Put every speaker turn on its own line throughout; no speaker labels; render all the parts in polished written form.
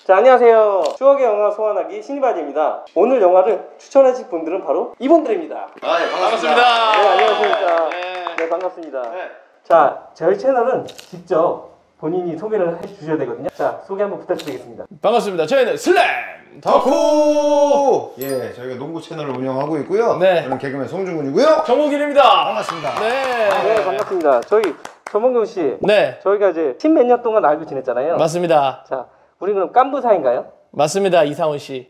자, 안녕하세요. 추억의 영화 소환하기 신이바디입니다. 오늘 영화를 추천해주실 분들은 바로 이분들입니다.
네, 반갑습니다.
네, 안녕하십니까. 네, 반갑습니다. 자, 저희 채널은 직접 본인이 소개를 해주셔야 되거든요. 자, 소개 한번 부탁드리겠습니다.
반갑습니다. 저희는 슬램 덕후!
예, 저희가 농구 채널을 운영하고 있고요.
네.
저는 개그맨 송중근이고요.
정국일입니다.
반갑습니다.
네.
네, 반갑습니다. 저희 조몽경 씨.
네.
저희가 이제 10몇 년 동안 알고 지냈잖아요.
맞습니다.
자, 우리 그럼 깐부 사이인가요?
맞습니다. 이상훈 씨.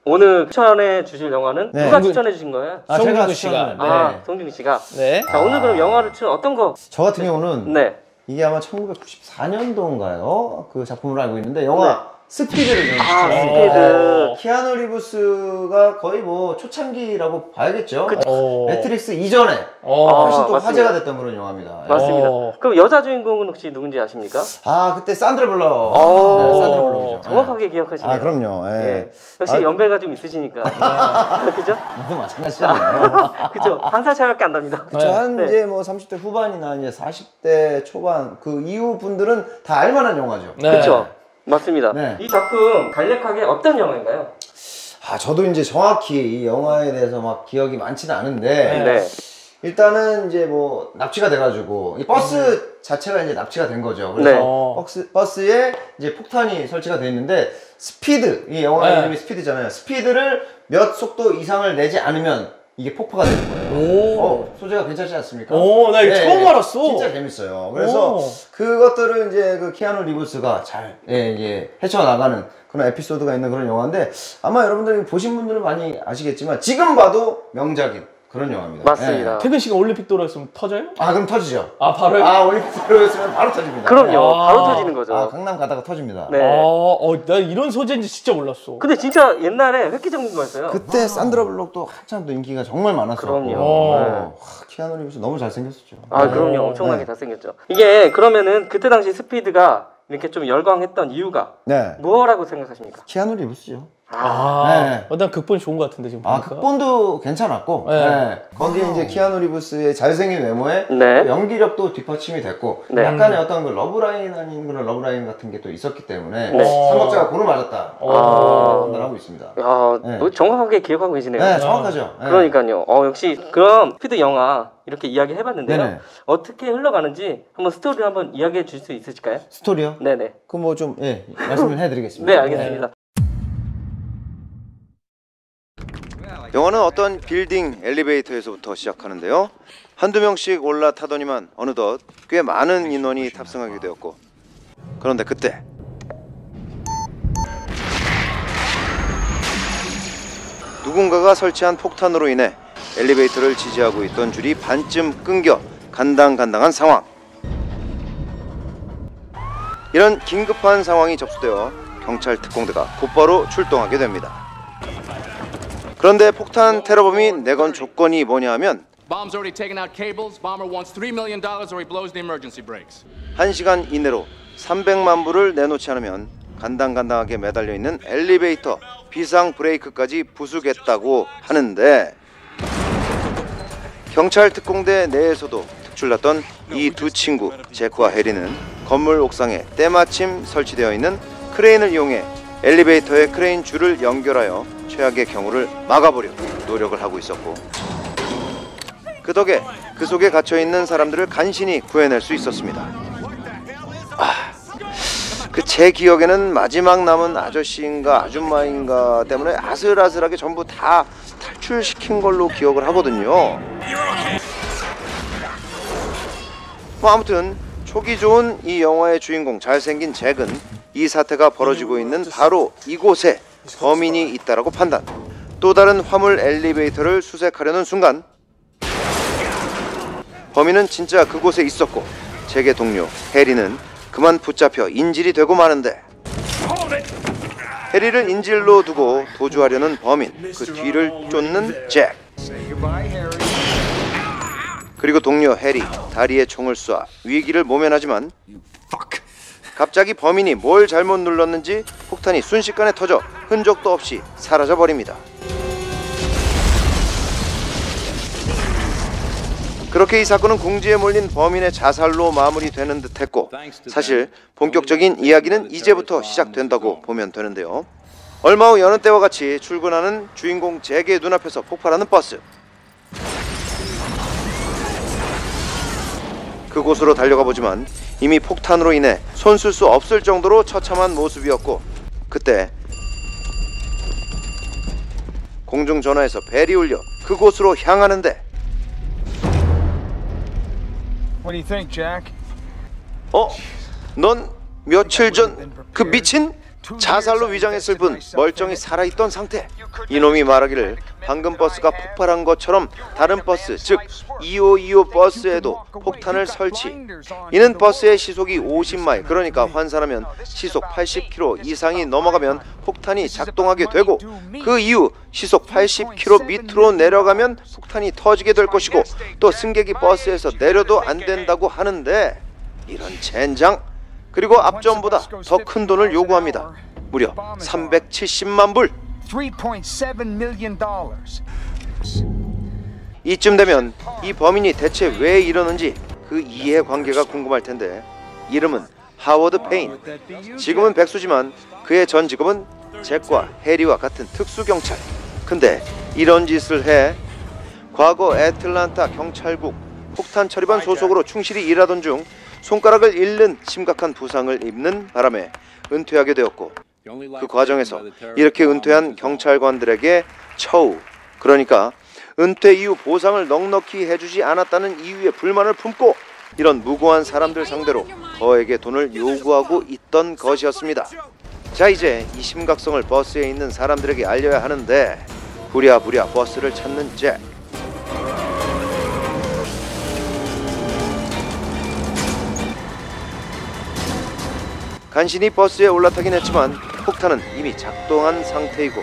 오늘 추천해 주실 영화는
네.
누가 추천해 주신 거예요?
아,
송중근
제가
씨가.
추천을,
아,
네.
송중근 씨가.
네.
자, 오늘 그럼 영화를 어떤 거?
저 같은 경우는
네.
이게 아마 1994년도인가요? 그 작품으로 알고 있는데 영화 스피드를 저는
아,
추천합니다.
스피드.
키아누 리브스가 거의 뭐 초창기라고 봐야겠죠.
오.
매트릭스 이전에
어.
훨씬 또
맞습니다.
화제가 됐던 그런 영화입니다.
맞습니다.
어.
그럼 여자 주인공은 혹시 누군지 아십니까?
아, 그때 산드라 블럭.
오.
네, 산드라 블럭이죠.
정확하게 기억하시네요.
아, 그럼요. 예.
예. 역시
아,
연배가 좀 있으시니까. 그죠?
모두 마찬가지잖아요.
그죠? 한 살 차이밖에 안 납니다.
그쵸, 한
네.
이제 뭐 30대 후반이나 이제 40대 초반 그 이후 분들은 다 알만한 영화죠.
네.
그렇죠. 맞습니다.
네.
이 작품 간략하게 어떤 영화인가요?
아, 저도 이제 정확히 이 영화에 대해서 막 기억이 많지는 않은데
네.
일단은 이제 뭐 납치가 돼가지고 이 버스 자체가 이제 납치가 된 거죠. 그래서
네.
버스에 이제 폭탄이 설치가 돼 있는데 스피드, 이 영화
네.
이름이 스피드잖아요. 스피드를 몇 속도 이상을 내지 않으면 이게 폭파가 되는 거예요.
오.
소재가 괜찮지 않습니까?
오, 나 이거 처음 알았어.
진짜 재밌어요. 그래서
오.
그것들을 이제 그 키아누 리브스가 잘 이제 헤쳐나가는 그런 에피소드가 있는 그런 영화인데 아마 여러분들이 보신 분들은 많이 아시겠지만 지금 봐도 명작인 그런 영화입니다.
맞습니다.
예.
태근 씨가 올림픽 돌아왔으면 터져요?
아, 그럼 터지죠.
아, 바로요?
아, 올림픽 들어있으면 바로 터집니다.
그럼요.
아.
바로 터지는 거죠.
아, 강남 가다가 터집니다.
네.
나 이런 소재인지 진짜 몰랐어.
근데 진짜 옛날에 획기적인 거였어요.
그때 산드라 블록도 한참 또 인기가 정말 많았었고.
그럼요.
키아누 리브스 너무 잘생겼었죠.
아, 그럼요. 엄청나게 잘생겼죠. 이게 그러면은 그때 당시 스피드가 이렇게 좀 열광했던 이유가
네.
뭐라고 생각하십니까?
키아누 리브스죠.
아,
네.
난 극본이 좋은 것 같은데 지금
아,
보니까.
극본도 괜찮았고,
네.
네. 거기에 이제 키아누 리브스의 잘생긴 외모에
네.
연기력도 뒷받침이 됐고,
네.
약간의 어떤 그 러브라인 아닌 그런 러브라인 같은 게 또 있었기 때문에,
네.
삼박자가 고루 맞았다.
아.
판단하고 있습니다.
야,
네.
뭐 정확하게 기억하고 계시네요.
네, 정확하죠. 네.
그러니까요. 역시 그럼 스피드 영화 이렇게 이야기 해봤는데요.
네네.
어떻게 흘러가는지 한번 스토리를 한번 이야기해 줄 수 있으실까요?
스토리요?
네네.
그 뭐 좀, 예, 말씀을 해드리겠습니다.
네, 알겠습니다.
영화는 어떤 빌딩 엘리베이터에서부터 시작하는데요. 한두 명씩 올라타더니만 어느덧 꽤 많은 인원이 탑승하게 되었고, 그런데 그때 누군가가 설치한 폭탄으로 인해 엘리베이터를 지지하고 있던 줄이 반쯤 끊겨 간당간당한 상황. 이런 긴급한 상황이 접수되어 경찰 특공대가 곧바로 출동하게 됩니다. 그런데 폭탄 테러범이 내건 조건이 뭐냐 하면
Bomb's already taken out cables. Bomber wants $3 million or he blows the emergency brakes.
1시간 이내로 300만 불을 내놓지 않으면 간당간당하게 매달려 있는 엘리베이터 비상 브레이크까지 부수겠다고 하는데, 경찰 특공대 내에서도 특출났던 이 두 친구 잭과 해리는 건물 옥상에 때마침 설치되어 있는 크레인을 이용해 엘리베이터의 크레인 줄을 연결하여 최악의 경우를 막아보려 노력을 하고 있었고, 그 덕에 그 속에 갇혀있는 사람들을 간신히 구해낼 수 있었습니다. 그 제 기억에는 마지막 남은 아저씨인가 아줌마인가 때문에 아슬아슬하게 전부 다 탈출시킨 걸로 기억을 하거든요. 뭐 아무튼 초기 좋은 이 영화의 주인공 잘생긴 잭은 이 사태가 벌어지고 있는 바로 이곳에 범인이 있다라고 판단. 또 다른 화물 엘리베이터를 수색하려는 순간 범인은 진짜 그곳에 있었고, 잭의 동료 해리는 그만 붙잡혀 인질이 되고 마는데, 해리를 인질로 두고 도주하려는 범인, 그 뒤를 쫓는 잭, 그리고 동료 해리 다리에 총을 쏴 위기를 모면하지만 갑자기 범인이 뭘 잘못 눌렀는지 폭탄이 순식간에 터져 흔적도 없이 사라져버립니다. 그렇게 이 사건은 궁지에 몰린 범인의 자살로 마무리되는 듯했고 사실 본격적인 이야기는 이제부터 시작된다고 보면 되는데요. 얼마 후 여느 때와 같이 출근하는 주인공 잭의 눈앞에서 폭발하는 버스. 그곳으로 달려가 보지만 이미 폭탄으로 인해 손쓸 수 없을 정도로 처참한 모습이었고 그때 공중전화에서 벨이 울려 그곳으로 향하는데
What do you think, Jack?
넌 며칠 전 그 미친 자살로 위장했을 뿐 멀쩡히 살아있던 상태. 이놈이 말하기를 방금 버스가 폭발한 것처럼 다른 버스, 즉 2525 버스에도 폭탄을 설치. 이는 버스의 시속이 50마일, 그러니까 환산하면 시속 80km 이상이 넘어가면 폭탄이 작동하게 되고 그 이후 시속 80km 밑으로 내려가면 폭탄이 터지게 될 것이고 또 승객이 버스에서 내려도 안 된다고 하는데 이런 젠장. 그리고 앞전보다 더 큰 돈을 요구합니다. 무려 370만 불.
$3.7 million.
이쯤 되면 이 범인이 대체 왜 이러는지 그 이해관계가 궁금할 텐데 이름은 하워드 페인. 지금은 백수지만 그의 전 직업은 잭과 해리와 같은 특수경찰. 근데 이런 짓을 해? 과거 애틀란타 경찰국 폭탄 처리반 소속으로 충실히 일하던 중 손가락을 잃는 심각한 부상을 입는 바람에 은퇴하게 되었고 그 과정에서 이렇게 은퇴한 경찰관들에게 처우, 그러니까 은퇴 이후 보상을 넉넉히 해주지 않았다는 이유에 불만을 품고 이런 무고한 사람들 상대로 거액의 돈을 요구하고 있던 것이었습니다. 자, 이제 이 심각성을 버스에 있는 사람들에게 알려야 하는데 부랴부랴 버스를 찾는 잭. 간신히 버스에 올라타긴 했지만 폭탄은 이미 작동한 상태이고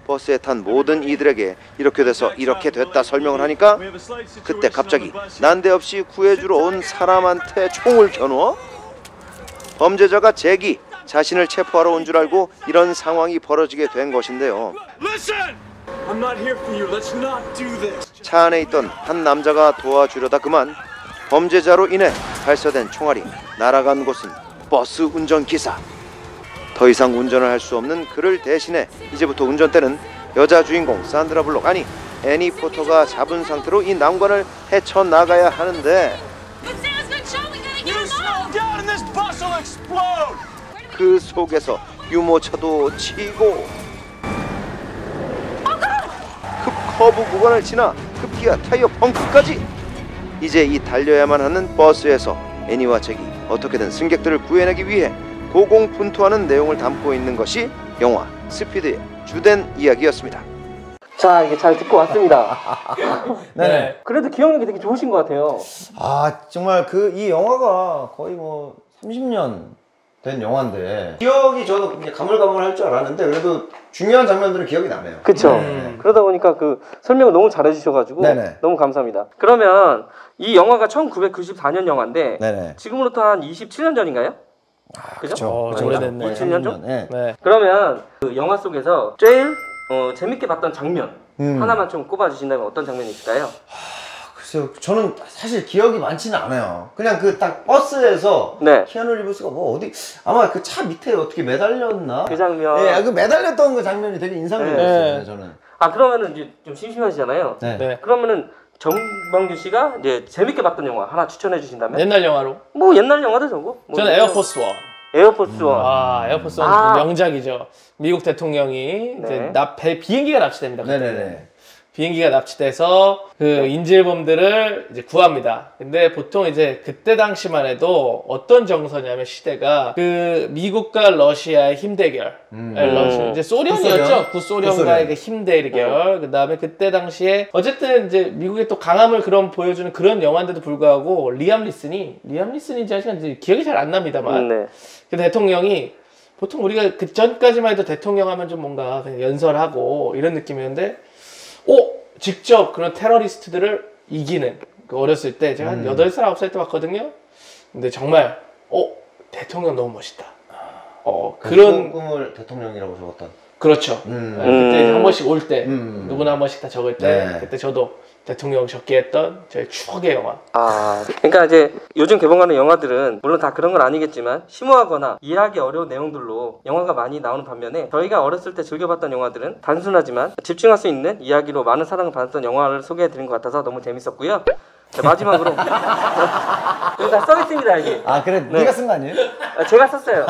버스에 탄 모든 이들에게 이렇게 돼서 이렇게 됐다 설명을 하니까 그때 갑자기 난데없이 구해주러 온 사람한테 총을 겨누어? 범죄자가 잭이 자신을 체포하러 온 줄 알고 이런 상황이 벌어지게 된 것인데요. 차 안에 있던 한 남자가 도와주려다 그만 범죄자로 인해 발사된 총알이 날아간 곳은 버스 운전기사. 더 이상 운전을 할 수 없는 그를 대신해 이제부터 운전대는 여자 주인공 산드라 블록, 아니 애니 포터가 잡은 상태로 이 난관을 헤쳐나가야 하는데 그 속에서 유모차도 치고 급 커브 구간을 지나 급기야 타이어 펑크까지. 이제 이 달려야만 하는 버스에서 애니와 잭이 어떻게든 승객들을 구해내기 위해 고공분투하는 내용을 담고 있는 것이 영화 스피드의 주된 이야기였습니다.
자, 이게 잘 듣고 왔습니다.
네.
그래도 기억력이 되게 좋으신 것 같아요.
아, 정말 이 영화가 거의 뭐 30년 된 영화인데 기억이 저도 이제 가물가물할 줄 알았는데 그래도 중요한 장면들은 기억이 나네요.
그쵸. 그러다 보니까 그 설명을 너무 잘해주셔가지고
네네.
너무 감사합니다. 그러면 이 영화가 1994년 영화인데
네네.
지금으로부터 한 27년 전인가요? 그죠?
오래됐네.
27년 전?
네.
네.
그러면 그 영화 속에서 제일 재밌게 봤던 장면 하나만 좀 꼽아주신다면 어떤 장면이 있을까요?
글쎄요, 저는 사실 기억이 많지는 않아요. 그냥 그 딱 버스에서
네.
키아누 리브스가 뭐 어디 아마 그 차 밑에 어떻게 매달렸나?
그 장면.
예, 그 매달렸던 그 장면이 되게 인상적이었어요.
네.
저는.
아, 그러면은 이제 좀 심심하시잖아요.
네.
네.
그러면은 정방규 씨가 이제 재밌게 봤던 영화 하나 추천해 주신다면?
옛날 영화로.
뭐 옛날 영화도 저거. 뭐
저는 에어포스 원.
에어포스 원.
아, 에어포스 원
아.
명작이죠. 미국 대통령이
네.
이제 비행기가 납치됩니다. 그때.
네네네.
비행기가 납치돼서 그 인질범들을 이제 구합니다. 근데 보통 이제 그때 당시만 해도 어떤 정서냐면 시대가 그 미국과 러시아의 힘 대결. 러시아 이제 소련이었죠. 구소련과의 그 힘 대결. 그다음에 그때 당시에 어쨌든 이제 미국의 또 강함을 그런 보여주는 그런 영화인데도 불구하고 리암 리슨인지 아직 기억이 잘 안 납니다만.
네.
그 대통령이 보통 우리가 그 전까지만 해도 대통령 하면 좀 뭔가 그냥 연설하고 이런 느낌이었는데 직접 그런 테러리스트들을 이기는 그 어렸을 때 제가 한 8살, 9살 때 봤거든요. 근데 정말 대통령 너무 멋있다. 그런
꿈을 대통령이라고 적었던.
그렇죠. 네, 그때 한 번씩 올 때 누구나 한 번씩 다 적을 때
네.
그때 저도 대통령 적기 했던 저의 추억의 영화.
아, 그러니까 이제 요즘 개봉하는 영화들은 물론 다 그런 건 아니겠지만 심오하거나 이해하기 어려운 내용들로 영화가 많이 나오는 반면에 저희가 어렸을 때 즐겨봤던 영화들은 단순하지만 집중할 수 있는 이야기로 많은 사랑을 받았던 영화를 소개해드린 것 같아서 너무 재밌었고요. 자, 마지막으로 여기 다 써있습니다 이게.
아 그래
네.
네가 쓴 거 아니에요?
아, 제가 썼어요.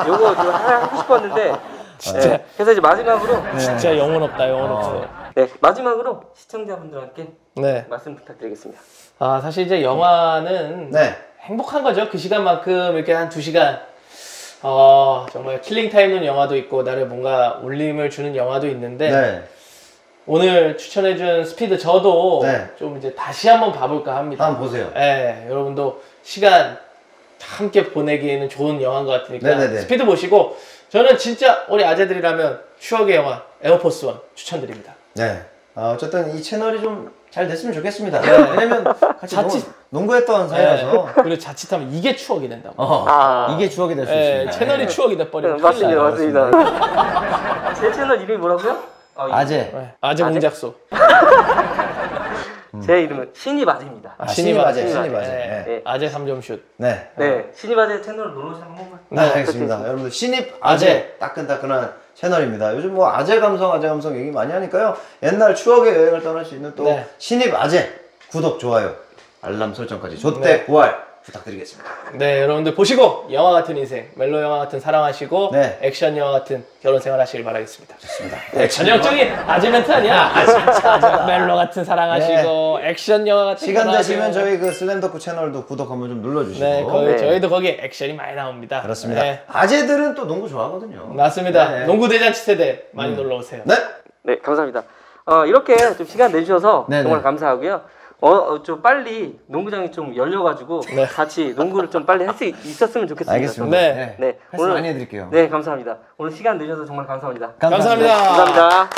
요거 좀 하고 싶었는데
진짜.
네, 그래서 이제 마지막으로
진짜 영혼 없다, 영혼 없어.
네, 마지막으로 시청자분들께
네.
말씀 부탁드리겠습니다.
아, 사실 이제 영화는
네.
행복한 거죠. 그 시간만큼 이렇게 한 2시간. 정말 킬링타임인 영화도 있고, 나를 뭔가 울림을 주는 영화도 있는데,
네.
오늘 추천해준 스피드 저도
네.
좀 이제 다시 한번 봐볼까 합니다.
한번 보세요.
네, 여러분도 시간 함께 보내기에는 좋은 영화인 것 같으니까
네네네.
스피드 보시고, 저는 진짜 우리 아재들이라면 추억의 영화 에어포스 원 추천드립니다.
네. 어쨌든 이 채널이 좀 잘 됐으면 좋겠습니다.
네.
왜냐면 같이
자칫-
농구했던 사이라서
그리고 자칫하면 이게 추억이 된다고.
이게 추억이 될 수
네,
있습니다.
채널이 추억이 돼버리면
맞습니다, 맞습니다. 제 채널 이름이 뭐라고요?
아재.
아재 공작소.
제 이름은 신입 아재입니다.
신입 아재.
신입 아재.
네.
네.
아재 3점 슛.
네.
네, 신입 아재 채널 놀러오시면 한 번만.
네, 알겠습니다. 여러분들 신입 아재 따끈따끈한 채널입니다. 요즘 뭐 아재 감성 얘기 많이 하니까요. 옛날 추억의 여행을 떠날 수 있는 또
네.
신입 아재 구독, 좋아요, 알람 설정까지 조태
네.
구할 부탁드리겠습니다.
네, 여러분들 보시고 영화 같은 인생, 멜로 영화 같은 사랑하시고
네.
액션 영화 같은 결혼 생활 하시길 바라겠습니다.
좋습니다.
전형적인 아재 멘트 아니야? 진짜 멜로 같은 사랑하시고 액션 영화 같은
시간
결혼하시고.
되시면 저희 그 슬램덕후 채널도 구독 한번 좀 눌러주시고.
네,
네.
저희도 거기 액션이 많이 나옵니다.
그렇습니다.
네,
아재들은 또 농구 좋아하거든요.
맞습니다.
네.
농구 대잔치 세대 많이 놀러 오세요.
네.
네, 감사합니다. 이렇게 좀 시간 내주셔서
네네.
정말 감사하고요. 좀 빨리 농구장이 좀 열려가지고
네.
같이 농구를 좀 빨리 할 수 있었으면 좋겠습니다.
알겠습니다.
네.
네,
패스 많이 해드릴게요.
네, 감사합니다. 오늘 시간 내주셔서 정말 감사합니다.
감사합니다.
감사합니다.